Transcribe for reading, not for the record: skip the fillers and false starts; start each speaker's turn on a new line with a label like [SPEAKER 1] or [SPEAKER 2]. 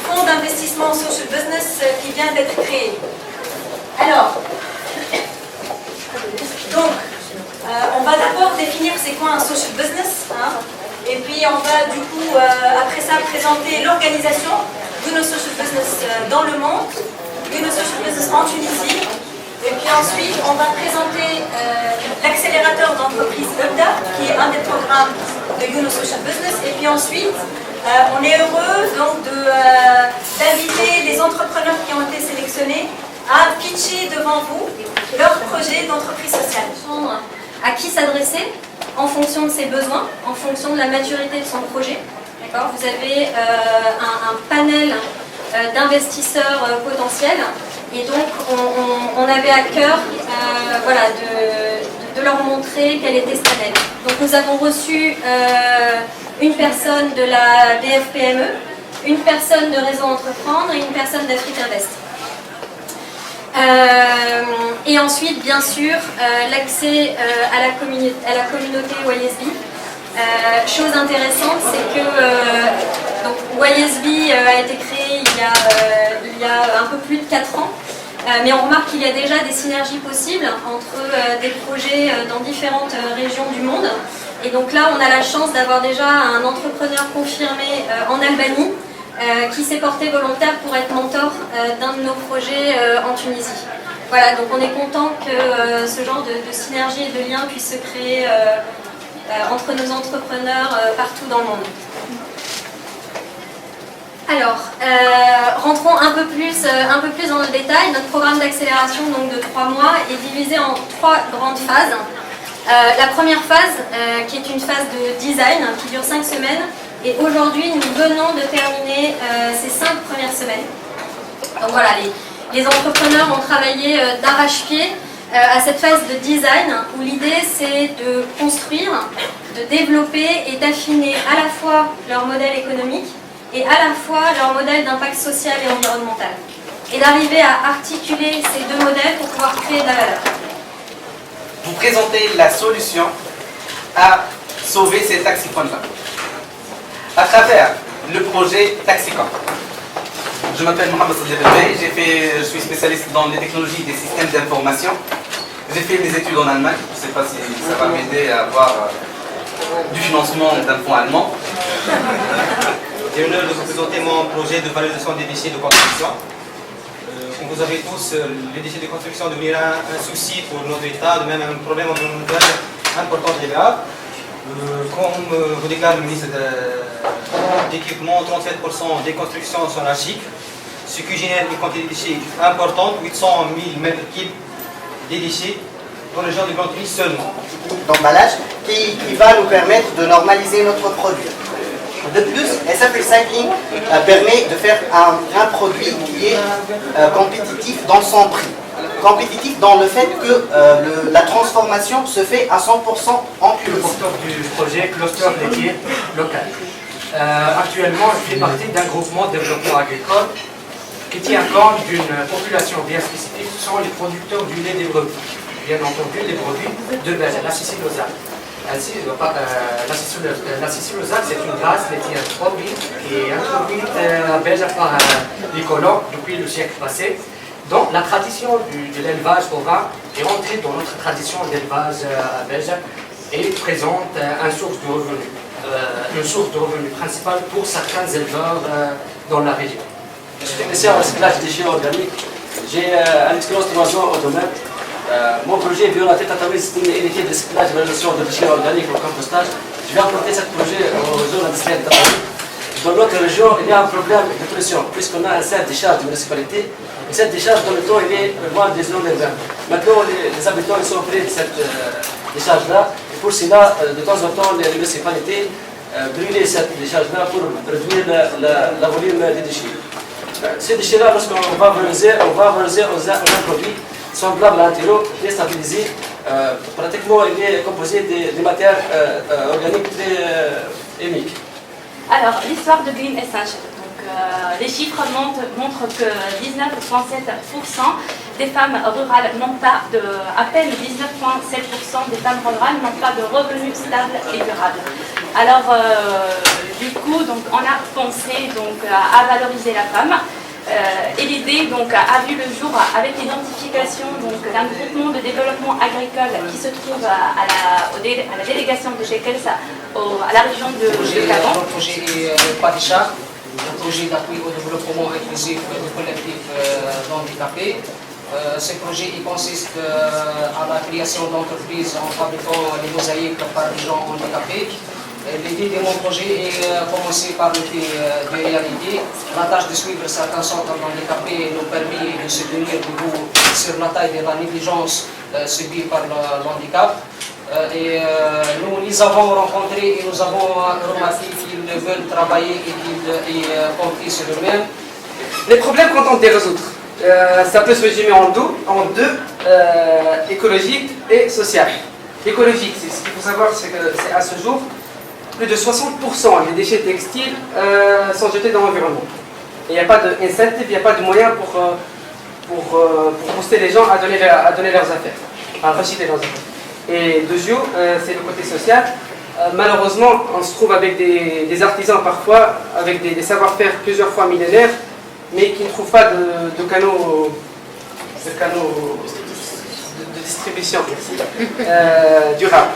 [SPEAKER 1] fonds d'investissement social business qui vient d'être créé. Alors, donc, on va d'abord définir c'est quoi un social business, hein, et puis on va du coup, après ça, présenter l'organisation d'UNO Social Business dans le monde, UNO Social Business en Tunisie, et puis ensuite on va présenter l'accélérateur d'entreprise EBDA, qui est un des programmes de UNO Social Business, et puis ensuite on est heureux donc d'inviter les entrepreneurs qui ont été sélectionnés à pitcher devant vous leur projet d'entreprise sociale. À qui s'adresser en fonction de ses besoins, en fonction de la maturité de son projet. Vous avez un panel d'investisseurs potentiels et donc on avait à cœur voilà, de leur montrer quel était ce panel. Donc nous avons reçu une personne de la BFPME, une personne de Réseau Entreprendre et une personne d'Afrique Invest. Et ensuite, bien sûr, l'accès à la communauté YSB. Chose intéressante, c'est que YSB a été créé il y a un peu plus de 4 ans, mais on remarque qu'il y a déjà des synergies possibles entre des projets dans différentes régions du monde. Et donc là, on a la chance d'avoir déjà un entrepreneur confirmé en Albanie, qui s'est porté volontaire pour être mentor d'un de nos projets en Tunisie. Voilà, donc on est content que ce genre de synergie et de lien puisse se créer entre nos entrepreneurs partout dans le monde. Alors, rentrons un peu plus dans le détail. Notre programme d'accélération donc de 3 mois est divisé en 3 grandes phases. La première phase, qui est une phase de design, qui dure 5 semaines, et aujourd'hui, nous venons de terminer ces 5 premières semaines. Donc voilà, les entrepreneurs ont travaillé d'arrache-pied à cette phase de design, où l'idée c'est de construire, de développer et d'affiner à la fois leur modèle économique et à la fois leur modèle d'impact social et environnemental. Et d'arriver à articuler ces 2 modèles pour pouvoir créer de la valeur.
[SPEAKER 2] Vous présentez la solution à sauver ces taxicons-là à travers le projet Taxicon. Je m'appelle Mohamed Sadibel, je suis spécialiste dans les technologies des systèmes d'information. J'ai fait mes études en Allemagne, je ne sais pas si ça va m'aider à avoir du financement d'un fonds allemand.
[SPEAKER 3] J'ai l'honneur de vous présenter mon projet de valorisation des déchets de construction. Comme vous savez tous, les déchets de construction deviennent un souci pour notre État, de même un problème environnemental important et grave. Comme vous déclare le ministre d'équipement, 37% des constructions sont archiques, ce qui génère une quantité de déchets importante, 800 000 mètres cubes de déchets dans le genre de Grand Tunis seulement.
[SPEAKER 4] D'emballage qui va nous permettre de normaliser notre produit. De plus, SF Recycling permet de faire un produit qui est compétitif dans son prix. Compétitif dans le fait que la transformation se fait à 100% en
[SPEAKER 5] le porteur du projet Cluster laitier local. Actuellement, il fait partie d'un groupement de développement agricole qui tient compte d'une population bien spécifique, ce sont les producteurs du lait des brebis. Bien entendu, les brebis de Belge, la Sicilosale. La Sicilosale, c'est une race laitière produite qui est introduite à Belge par les colons depuis le siècle passé. Donc la tradition de l'élevage bovin est entrée dans notre tradition d'élevage belge et présente une source de revenus principale pour certains éleveurs dans la région.
[SPEAKER 6] Je suis technicien en recyclage des déchets organiques. J'ai une expérience de 3 ans au domaine. Mon projet Violaté Tataouis, c'est une unité de recyclage et valorisation de déchets organiques au compostage. Je vais apporter ce projet aux zones industrielles de Tataouis. Dans notre région, il y a un problème de pression, puisqu'on a un centre de décharge de municipalité. Et cette décharge, dans le temps, il est loin des zones urbaines. Maintenant, les habitants ils sont près de cette décharge-là. Et pour cela, de temps en temps, les municipalités brûlent cette décharge-là pour réduire la volume des déchets. Ces déchets-là, lorsqu'on va valoriser, on va valoriser un produit semblable à un terreau déstabilisé. Pratiquement, il est composé de matières organiques très uniques.
[SPEAKER 7] Alors, l'histoire de Green Essential. Les chiffres montrent que 19,7% des femmes rurales n'ont pas de, à peine 19,7% des femmes rurales n'ont pas de revenus stables et durables. Alors, Du coup, donc, on a pensé donc, à valoriser la femme. Et l'idée donc, a vu le jour avec l'identification d'un groupement de développement agricole qui se trouve à la délégation de Shekels à la région de Gabon.
[SPEAKER 8] Le projet Padisha, un projet d'appui au développement inclusif du collectif d'handicapés. Ce projet il consiste à la création d'entreprises en fabriquant les mosaïques par les gens handicapés. L'idée de mon projet est commencée par le fait de réalité. La tâche de suivre certains centres handicapés nous permet de se tenir debout sur la taille de la négligence subie par le handicap. Nous les avons rencontrés et nous avons remarqué qu'ils veulent travailler et qu'ils comptent sur eux-mêmes.
[SPEAKER 9] Les problèmes qu'on tente de résoudre, ça peut se résumer en deux, écologique et social. Écologique, ce qu'il faut savoir, c'est qu'à ce jour, plus de 60% des déchets textiles sont jetés dans l'environnement. Et il n'y a pas d'incentive, il n'y a pas de moyen pour booster les gens à donner leurs affaires, à recycler leurs affaires. Et deuxièmement, c'est le côté social. Malheureusement, on se trouve avec des artisans parfois, avec des savoir-faire plusieurs fois millénaires, mais qui ne trouvent pas de canaux de distribution durables.